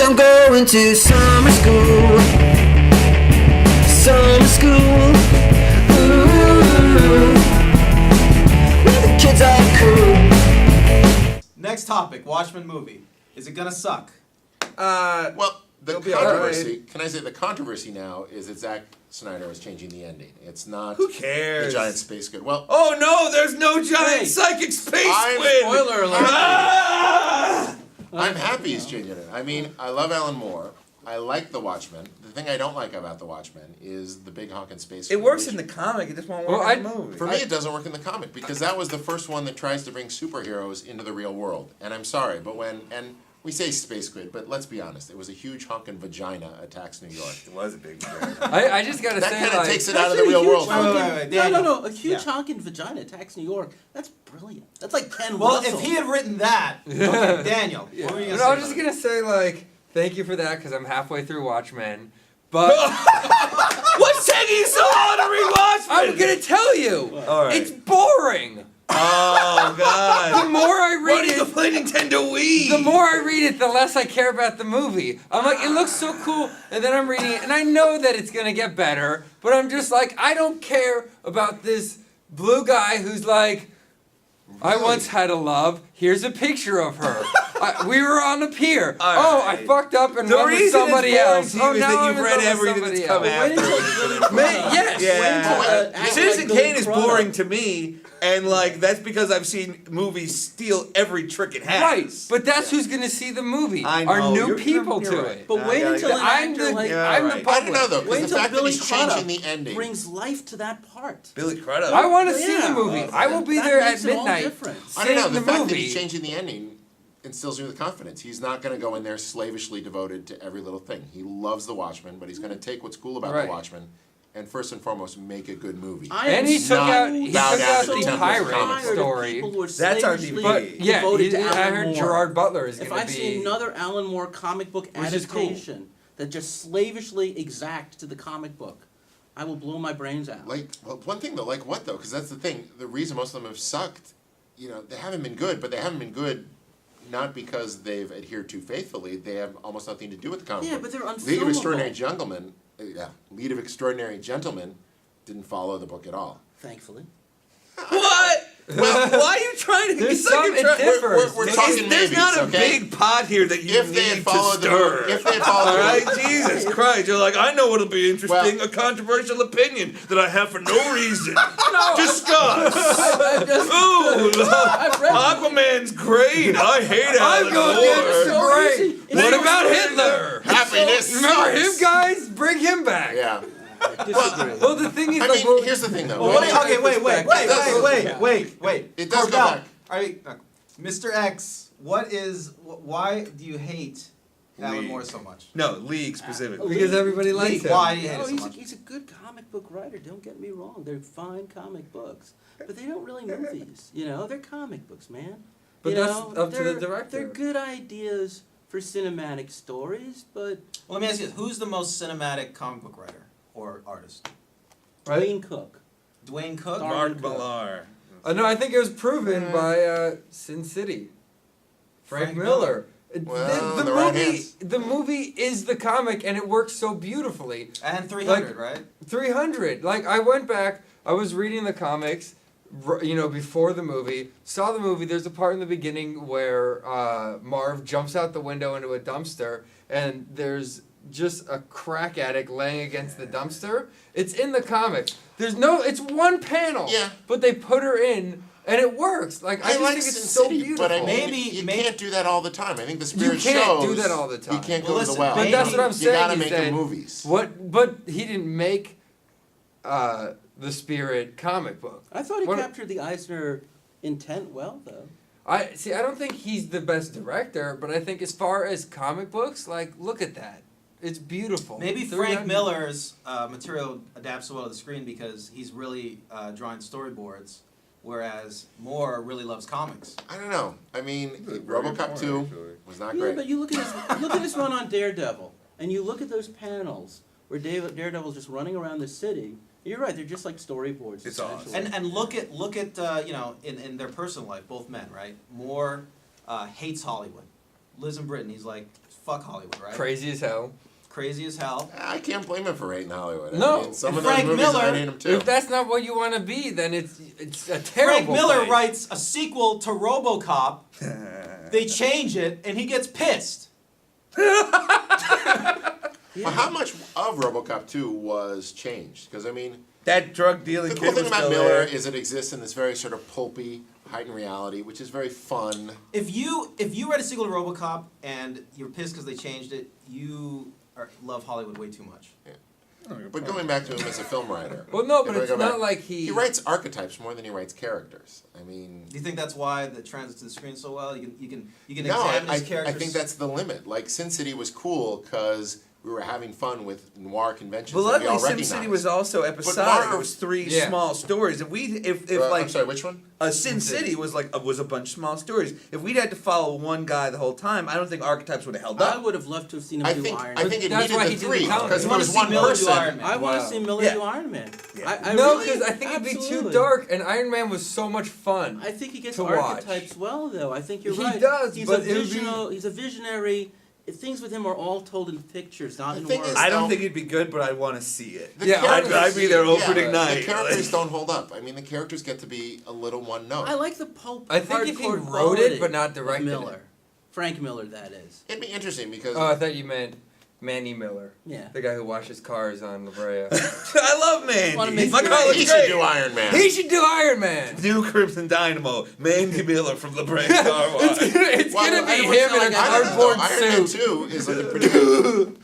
I'm going to summer school. Summer school. Ooh, where the kids are cool. Next topic, Watchmen movie. Is it gonna suck? Well, the It'll be controversy, alright. can I say the controversy now is that Zack Snyder is changing the ending. It's not Who cares? the giant space squid. Well, Oh no, there's no giant Hey. psychic space I'm- squid! Spoiler alert. Ah! I'm happy he's changing it. I mean, I love Alan Moore. I like The Watchmen. The thing I don't like about The Watchmen is the big honking space It squid, works which- in the comic, it just won't Well, work in the movie. For me, it doesn't work in the comic because that was the first one that tries to bring superheroes into the real world. And I'm sorry, but and we say space squid, but let's be honest, it was a huge honking vagina attacks New York. It was a big deal. I just gotta That say, kind of like, takes it out of the Actually, a real huge world. honking- Daniel. No, a huge Yeah. honking vagina attacks New York. That's brilliant. That's like Ken Well, Russell. if he had written that, okay, Daniel, what were you gonna say? I was just about it? gonna say, like, thank you for that because I'm halfway through Watchmen. But What's taking you so long to rewatch I'm gonna tell you, Alright. it's boring. Oh, God. The more I Why read do you it, play Nintendo Wii? the more I read it, the less I care about the movie. I'm like, it looks so cool, and then I'm reading it, and I know that it's gonna get better, but I'm just like, I don't care about this blue guy who's like, I once had a love. Here's a picture of her. We were on a pier. All Oh, I right. fucked up and The went with reason somebody it's boring else. to you Oh, is now that I'm you've in read love with everything somebody that's come else. Wait until after. Yes. Yeah. act Citizen like Billy Kane is Crudup. boring to me, and like that's because I've seen movies steal every trick it has. Right, but that's who's gonna see the movie. I Are know, new you're people right. to it. But wait Yeah, until yeah. an I'm actor the like Yeah, I'm right. the I public. don't know though, wait because the until fact that Billy he's changing Crudup the ending. brings life to that part. Billy Crudup. I want to see Yeah. the movie. I will be That there at makes it all midnight. different. I don't know. seeing The the fact that movie. he's changing the ending instills me with confidence. He's not going to go in there slavishly devoted to every little thing. He loves The Watchmen, but he's going to take what's cool about Right. The Watchmen and first and foremost make a good movie. And he took not out he took bow down out to the the temples of pirate comic books. story. That's our slavishly DVD. But yeah, devoted to I Alan heard Moore. Gerard Butler is If going I to see be. another Alan Moore comic book Which is cool. adaptation that just slavishly exact to the comic book, I will blow my brains out. Like, well, one thing though, like what though? Because that's the thing. The reason most of them have sucked, they haven't been good, but they haven't been good not because they've adhered too faithfully. They have almost nothing to do with the comic Yeah, book. but they're League of Extraordinary unfilmable. Gentlemen, League of Extraordinary Gentlemen didn't follow the book at all. Thankfully. What? Well, why are you trying to? There's it's like some you're trying- it differs. we're There's- talking There's maybes, not a okay? big pot here that you If they had need followed to stir. if they had followed All the right, Jesus Christ! You're like, I know what'll be interesting. Well- a controversial opinion that I have for no reason. Discuss. Ooh, Aquaman's great. I hate I'm Alan going Moore. against the grain. It's What so about easy. Hitler? Happiness. Remember him, sucks. guys? Bring him back. Yeah. Disagree. Well, the thing is, I like, mean, well, here's the thing though. Well, When okay, it- wait. It does go Cordell, back. All right, Mr. X, why do you hate Alan League. Moore so much? No, League specifically. because everybody likes him. Why do you hate Oh, it so much? he's a good comic book writer, don't get me wrong. They're fine comic books. But they don't really movies, They're comic books, man. But You that's know, up to the they're- director. They're good ideas for cinematic stories, but Well, let me ask you this. Who's the most cinematic comic book writer or artist? Right? Dwayne Cook. Dwayne Cook? Darn. Mark Cook. Millar. No, I think it was proven by Sin City. Frank Miller. Well, the the right movie, hands. the movie is the comic, and it works so beautifully. And 300, right? 300. Like, I went back, I was reading the comics, before the movie, saw the movie. There's a part in the beginning where Marv jumps out the window into a dumpster, and there's just a crack addict laying against the dumpster. It's in the comics. It's one panel. Yeah. But they put her in, and it works. Like, I just like think it's Sin so City, beautiful. but I mean, Maybe- you maybe- can't do that all the time. I think the spirit can't shows. do that all the time. You can't Well, go listen, to the well. But that's what I'm You saying. gotta is make that the movies. But he didn't make the Spirit comic book. I thought he What- captured the Eisner intent well, though. I don't think he's the best director, but I think as far as comic books, like, look at that. It's beautiful. Maybe 300 Frank Miller's material adapts so well to the screen because he's really drawing storyboards, whereas Moore really loves comics. I don't know. I mean, Very RoboCop point, 2 actually. was not Yeah, great. but you look at this run on Daredevil, and you look at those panels where Daredevil's just running around the city. You're right; they're just like storyboards. It's essentially. awesome. And look at in their personal life, both men, right? Moore hates Hollywood, lives in Britain. He's like fuck Hollywood, right? Crazy as hell. Crazy as hell. I can't blame him for hating Hollywood. No. I mean, some of Frank those movies Miller- I hate him too. If that's not what you want to be, then it's a terrible. Frank Miller place. writes a sequel to RoboCop. They change it, and he gets pissed. Well, how much of RoboCop 2 was changed? Because I mean, That drug dealing the kid cool thing was about still Miller there. is it exists in this very sort of pulpy, heightened reality, which is very fun. If you read a sequel to RoboCop and you're pissed because they changed it, you love Hollywood way too much. But going back to him as a film writer. Well, no, but if I it's go not back, like he writes archetypes more than he writes characters. I mean, Do you think that's why that translates to the screen so well? You can no, examine I his characters. think that's the limit. Like Sin City was cool because we were having fun with noir conventions But that we all luckily, Sin recognized. City was also episodic. Marv- It was 3 Yeah. small stories. If I'm sorry, which one? Sin City was was a bunch of small stories. If we'd had to follow one guy the whole time, I don't think Archetypes would have held I up. would have loved to have seen him I do think Iron I Man. think it That's needed why the he did the three comics. because You if it wanna was see one Miller do person. Iron Man. I want to Wow. see Miller Yeah. do Iron Man. Yeah. I No, really- because I think it'd be too absolutely. dark, and Iron Man was so much fun. I think he gets to watch. archetypes well, though. I think you're He right. does, he's but a it would be- He's a visionary. Things with him are all told in pictures, not The in thing words. is- I don't No. think it'd be good, but I'd want to see it. The Yeah, characters- I'd be there opening yeah, night. The characters don't hold up. I mean, the characters get to be a little one note. I like the pulp. I think if he hardcore wrote it quality but not of directed Miller. it. Frank Miller, that is. It'd be interesting because Oh, I thought you meant Manny Miller, Yeah. the guy who washes cars on La Brea. I love Wanna Mandy. make My sure- car looks he great. should do Iron Man. He should do Iron Man. New Crimson Dynamo. Mandy Miller from the Brain Car Wash. It's Well, gonna I be don't him feel in a like I- I don't know, cardboard Iron Man suit. 2 is like a pretty good